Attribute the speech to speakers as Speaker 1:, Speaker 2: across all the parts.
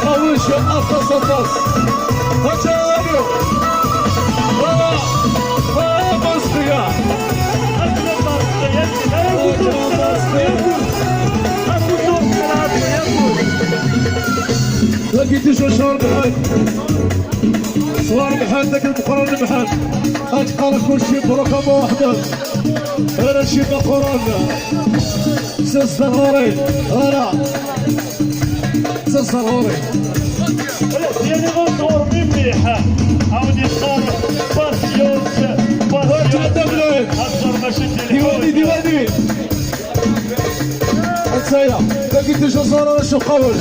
Speaker 1: قويش أطلس أطلس هجارو مصرية لقيت شو شهر بحال صغار بحال ذاك المقرن بحال أتقال كل شيء برقم واحدة أنا شي مقرن سلسلوري أنا سلسلوري
Speaker 2: يعني غنصور مليحة عاود يختار باسيونس أكثر ماشي
Speaker 1: ديواني ديواني هتسيا لقيت شو صار أنا شو قوش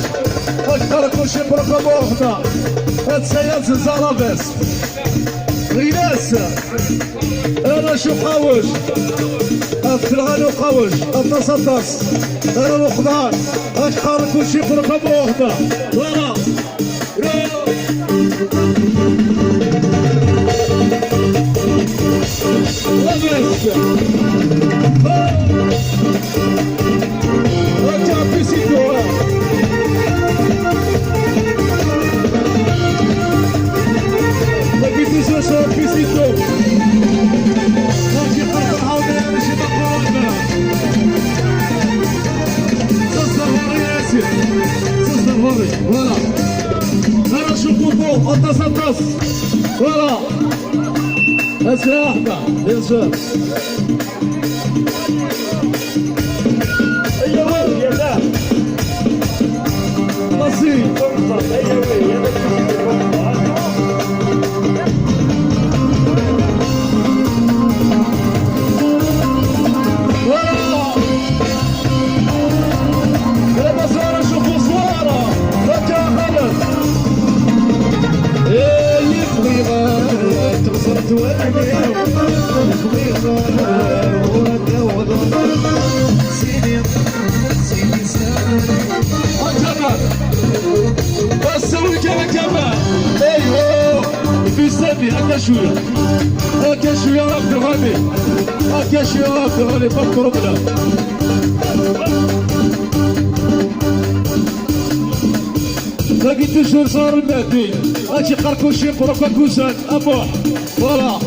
Speaker 1: أكثر كل شيء برقم واحدة هتسيا زلزالة بس غيناس أنا شو قوش أفتلغانو قوش أتصدس أنا الوخضان أكثر كل شيء برقم واحدة ولا رجع بيسيتو لقيت شو صار بيسيتو ماشي خاطر عاودة ماشي مقرونة تصدر ياسر تصدر ولا أنا شوفوا فوق أطس ولا أسرع واحدة ياسر
Speaker 2: هي وين يا ذا
Speaker 1: نصيب
Speaker 2: هي وين يا
Speaker 1: هكا شوية هكا شوية راك تغني هكا شوية راك تغني فكروا بنا لقيت شو صار المهدي هاتي قركوشي قرقا كوسان أبوح فوالا